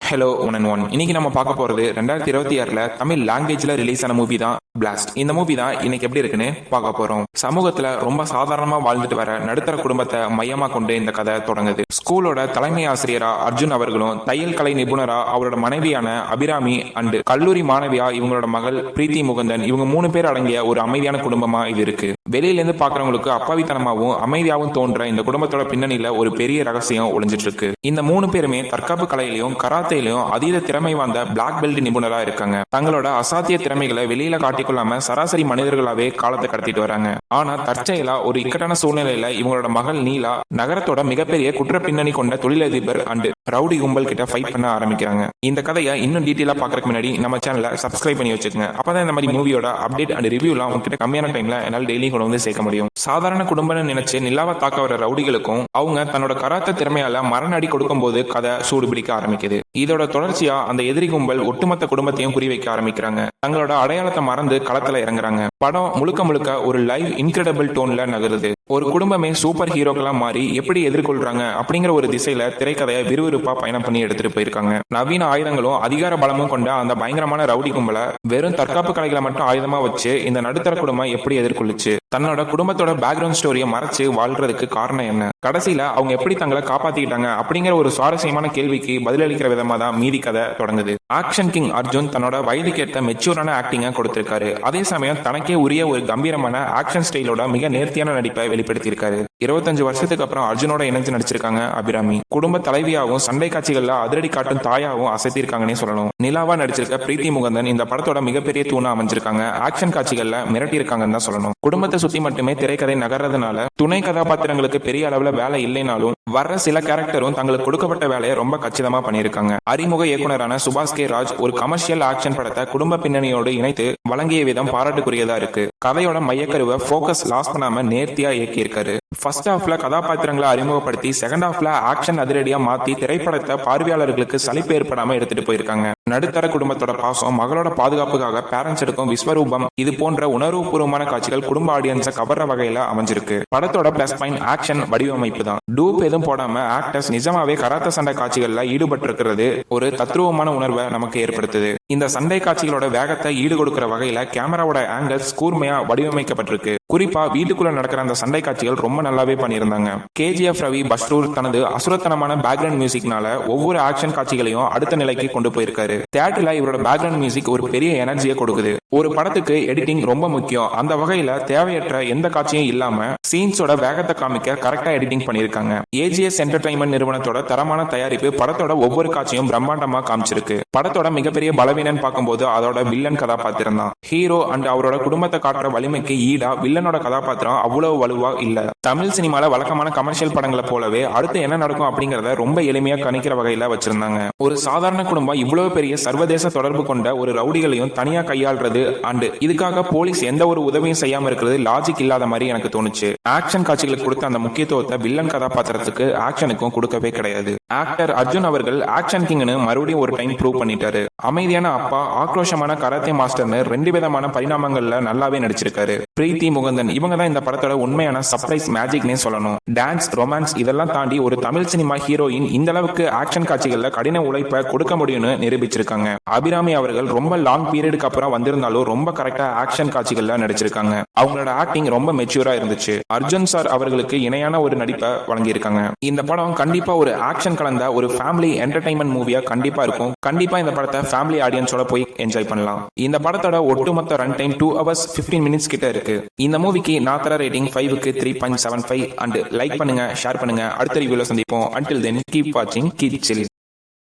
Hello one and one. இன்னைக்கு நம்ம பார்க்க போறது 2026 தமிழ் லாங்குவேஜ்ல ரிலீஸ் ஆன மூவி தான் பிளாஸ்ட். இந்த மூவி தான் இன்னைக்கு எப்படி இருக்குன்னு பார்க்க போறோம். சமூகத்துல ரொம்ப சாதாரணமா வாழ்ந்துட்டு வர நடுத்தர குடும்பத்தை மையமா கொண்டு இந்த கதை தொடங்குது. ஸ்கூலோட தலைமை ஆசிரியரா அர்ஜுன் அவர்களும், தையல் கலை நிபுணரா அவரோட மனைவியான அபிராமி அண்ட் கல்லூரி மாணவியா இவங்களோட மகள் பிரீத்தி முகுந்தன், இவங்க 3 பேர் அடங்கிய ஒரு அமைதியான குடும்பமா இது இருக்கு. வெளியில இருந்து பாக்குறவங்களுக்கு அப்பாவித்தனமாவும் அமைதியாவும் தோன்ற இந்த குடும்பத்தோட பின்னணியில ஒரு பெரிய ரகசியம் ஒளிஞ்சிட்டு இருக்கு. இந்த 3 பேருமே தற்காப்பு கலையிலையும் கராத்தேலையும் அதீத திறமை வாய்ந்த பிளாக் பெல்ட் நிபுணரா இருக்காங்க. தங்களோட அசாத்திய திறமைகளை வெளியில காட்டிக்கொள்ளாம சராசரி மனிதர்களாவே காலத்தை கடத்திட்டு வராங்க. ஆனா தற்செயலா ஒரு இக்கட்டான சூழ்நிலையில இவங்களோட மகள் நீலா நகரத்தோட மிகப்பெரிய குற்ற பின்னணி கொண்ட தொழிலதிபர் அண்ட் ரவுடி கும்பல் கிட்ட ஃபைட் பண்ண ஆரம்பிக்கிறாங்க. இந்த கதையை இன்னும் டீட்டெயிலா பாக்குறதுக்கு முன்னாடி நம்ம சேனலை சப்ஸ்கிரைப் பண்ணி வச்சுக்கோங்க. அப்பதான் இந்த மாதிரி மூவியோட அப்டேட் அண்ட் ரிவ்யூலாம் உங்ககிட்ட கம்மியான டைம்ல என்னால் டெய்லி கொண்டு வந்து சேர்க்க முடியும். சாதாரண குடும்பம்னு நினைச்சு நிலாவை தாக்க வர ரவுடிகளுக்கும் அவங்க தன்னோட கராத்த திறமையால மரணடி கொடுக்கும் போது கதை சூடு பிடிக்க ஆரம்பிக்குது. இதோட தொடர்ச்சியா அந்த எதிரி கும்பல் ஒட்டுமொத்த குடும்பத்தையும் குறிவைக்க ஆரம்பிக்கிறாங்க. தங்களோட அடையாளத்தை மறந்து களத்துல இறங்குறாங்க. படம் முழுக்க முழுக்க ஒரு லைவ் இன்கிரெடிபிள் டோன்ல நகருது. ஒரு குடும்பமே சூப்பர் ஹீரோக்களா மாறி எப்படி எதிர்கொள்றாங்க அப்படிங்கிற ஒரு திசையில திரைக்கதையை விறுவிறுப்பா பயணம் பண்ணி எடுத்துட்டு போயிருக்காங்க. நவீன ஆயுதங்களும் அதிகார பலமும் கொண்ட அந்த பயங்கரமான ரவுடி கும்பலை வெறும் தற்காப்பு கலைகளை மட்டும் ஆயுதமா வச்சு இந்த நடுத்தர குடும்பம் எப்படி எதிர்கொள்ளுச்சு, தன்னோட குடும்பத்தோட பேக்ரவுண்ட் ஸ்டோரியை மறைச்சு வாழ்றதுக்கு காரணம் என்ன, கடைசியில அவங்க எப்படி தங்களை காப்பாத்திக்கிட்டாங்க அப்படிங்கிற ஒரு சுவாரஸ்யமான கேள்விக்கு பதிலளிக்கிற விதமா தான் மீதி கதை தொடங்குது. ஆக்ஷன் கிங் அர்ஜுன் தன்னோட வயதுக்கேற்ற மெச்சூரான ஆக்டிங்கா கொடுத்திருக்காரு. அதே சமயம் தனக்கே உரிய ஒரு கம்பீரமான ஆக்ஷன் ஸ்டைலோட மிக நேர்த்தியான நடிப்பை வெளிப்படுத்தியிருக்காரு. 25 வருஷத்துக்கு அப்புறம் அர்ஜுனோட இணைஞ்சு நடிச்சிருக்காங்க அபிராமி. குடும்ப தலைவியாகவும் சண்டை காட்சிகள்ல அதிரடி காட்டும் தாயாவும் அசைத்திருக்காங்கன்னு சொல்லணும். நிலாவா நடிச்சிருக்க பிரீத்தி முகுந்தன் இந்த படத்தோட மிகப்பெரிய தூணா அமைஞ்சிருக்காங்க. ஆக்ஷன் காட்சிகள்ல மிரட்டி இருக்காங்கன்னு தான் சொல்லணும். குடும்பத்தை சுத்தி மட்டுமே திரைக்கதை நகர்றதுனால துணை கதாபாத்திரங்களுக்கு பெரிய அளவுல வேலை இல்லைனாலும் வர்ற சில கேரக்டரும் தங்களுக்கு கொடுக்கப்பட்ட வேலையை ரொம்ப கச்சிதமா பண்ணியிருக்காங்க. அறிமுக இயக்குனரான சுபாஷ் கே ராஜ் ஒரு கமர்ஷியல் ஆக்ஷன் படத்தை குடும்ப பின்னணியோடு இணைத்து வழங்கிய விதம் பாராட்டுக்குரியதா இருக்கு. கதையோட மையக்கருவை போக்கஸ் லாஸ் பண்ணாம நேர்த்தியா இயக்கியிருக்காரு. ஃபர்ஸ்ட் ஹாஃப்ல கதாபாத்திரங்களை அறிமுகப்படுத்தி செகண்ட் ஹாஃப்ல ஆக்ஷன் அதிரடியா மாத்தி திரைப்படத்தை பார்வையாளர்களுக்கு சலிப்பு ஏற்படாம எடுத்துட்டு போயிருக்காங்க. நடுத்தர குடும்பத்தோட பாசம், மகளோட பாதுகாப்புக்காக பேரண்ட்ஸ் எடுக்கும் விஸ்வரூபம், இது போன்ற உணர்வுபூர்வமான காட்சிகள் குடும்ப ஆடியன்ஸை கவர்ற வகையில அமைஞ்சிருக்கு. படத்தோட பிளஸ் பாயிண்ட் ஆக்ஷன் வடிவமைப்பு தான். டூப் எதுவும் போடாம ஆக்டர்ஸ் நிஜமாவே கராத்த சண்டை காட்சிகள்ல ஈடுபட்டு இருக்கிறது ஒரு தத்ரூபமான உணர்வை நமக்கு ஏற்படுத்துது. இந்த சண்டை காட்சிகளோட வேகத்தை ஈடு கொடுக்கிற வகையில கேமராவோட ஆங்கிள்ஸ் கூர்மையா வடிவமைக்கப்பட்டிருக்கு. குறிப்பா வீட்டுக்குள்ள நடக்கிற அந்த சண்டை காட்சிகள் ரொம்ப நல்லாவே பண்ணியிருந்தாங்க. KGF ரவி பஸ்ரூர் தனது அசுரத்தனமான பேக்ரவுண்ட் மியூசிக்னால ஒவ்வொரு ஆக்ஷன் காட்சிகளையும் அடுத்த நிலைக்கு கொண்டு போயிருக்காரு. தியேட்டர்ல இவரோட பேக்ரவுண்ட் மியூசிக் ஒரு பெரிய எனர்ஜியை கொடுக்குது. ஒரு படத்துக்கு எடிட்டிங் ரொம்ப முக்கியம். அந்த வகையில தேவையற்ற எந்த காட்சியும் இல்லாம சீன்ஸோட வேகத்தை காமிக்க கரெக்டா எடிட்டிங் பண்ணிருக்காங்க. AGS என்டர்டைன்மெண்ட் நிறுவனத்தோட தரமான தயாரிப்பு படத்தோட ஒவ்வொரு காட்சியும் பிரம்மாண்டமா காமிச்சிருக்கு. படத்தோட மிகப்பெரிய பலவீனன் பார்க்கும்போது அதோட வில்லன் கதாபாத்திரம் தான். ஹீரோ அண்ட் அவரோட குடும்பத்தை காட்டுற வலிமைக்கு ஈடா வில்லனோட கதாபாத்திரம் அவ்வளவு வலுவா இல்ல. தமிழ் சினிமால வழக்கமான கமர்ஷியல் படங்களை போலவே அடுத்து என்ன நடக்கும் அப்படிங்கறத ரொம்ப எளிமையா கணிக்கிற வகையில வச்சிருந்தாங்க. ஒரு சாதாரண குடும்பம் இவ்வளவு பெரிய சர்வதேச தொடர்பு கொண்ட ஒரு ரவுடிகளையும் தனியா கையாள்றது அண்ட் இதுக்காக போலீஸ் எந்த ஒரு உதவியும் செய்யாம இருக்கிறது லாஜிக் இல்லாத மாதிரி எனக்கு தோணுச்சு. ஆக்ஷன் காட்சிகளுக்கு கொடுத்த அந்த முக்கியத்துவத்தை வில்லன் கதாபாத்திரத்துக்கு ஆக்ஷனுக்கும் கொடுக்கவே கிடையாது. ஆக்டர் அர்ஜுன் அவர்கள் ஆக்ஷன் கிங்னு மறுபடியும் ஒரு டைம் ப்ரூவ் பண்ணிட்டாரு. அமைதியான அப்பா, ஆக்ரோஷமான கராத்தே மாஸ்டர்னு 2 விதமான பரிணாமங்கள்ல நல்லாவே நடிச்சிருக்காரு. பிரீத்தி முகுந்தன் இவங்க தான் இந்த படத்தோட உண்மையான சர்ப்ரைஸ் மேஜிக்னே சொல்லணும். டான்ஸ், ரொமான்ஸ் இதெல்லாம் தாண்டி ஒரு தமிழ் சினிமா ஹீரோயின் இந்த அளவுக்கு ஆக்ஷன் காட்சிகள்ல கடின உழைப்பை கொடுக்க முடியும்னு நிரூபிச்சிருக்காங்க. அபிராமி அவர்கள் ரொம்ப லாங் பீரியடுக்கு அப்புறம் வந்திருந்தாலும் ரொம்ப கரெக்டா ஆக்ஷன் காட்சிகள்ல நடிச்சிருக்காங்க. அவங்களோட ஆக்டிங் ரொம்ப மெச்சூரா இருந்துச்சு. அர்ஜுன் சார் அவர்களுக்கு இணையான ஒரு நடிப்பை வழங்கியிருக்காங்க. இந்த படம் கண்டிப்பா ஒரு ஆக்ஷன் கலந்த ஒரு ஃபேமிலி என்டர்டைன்மெண்ட் மூவியா கண்டிப்பா இருக்கும். கண்டிப்பா இந்த படத்தை ஃபேமிலி ஆடியன்ஸோட போய் என்ஜாய் பண்ணலாம். இந்த படத்தோட ஒட்டுமொத்த ரன் டைம் 2 hours 15 minutes கிட்ட இருக்கு. இந்த மூவிக்கு நான் தர ரேட்டிங் 5க்கு 3.75 அண்ட் லைக் பண்ணுங்க, ஷேர் பண்ணுங்க. அடுத்த ரிவ்யூல சந்திப்போம். Until then, keep watching, keep chilling.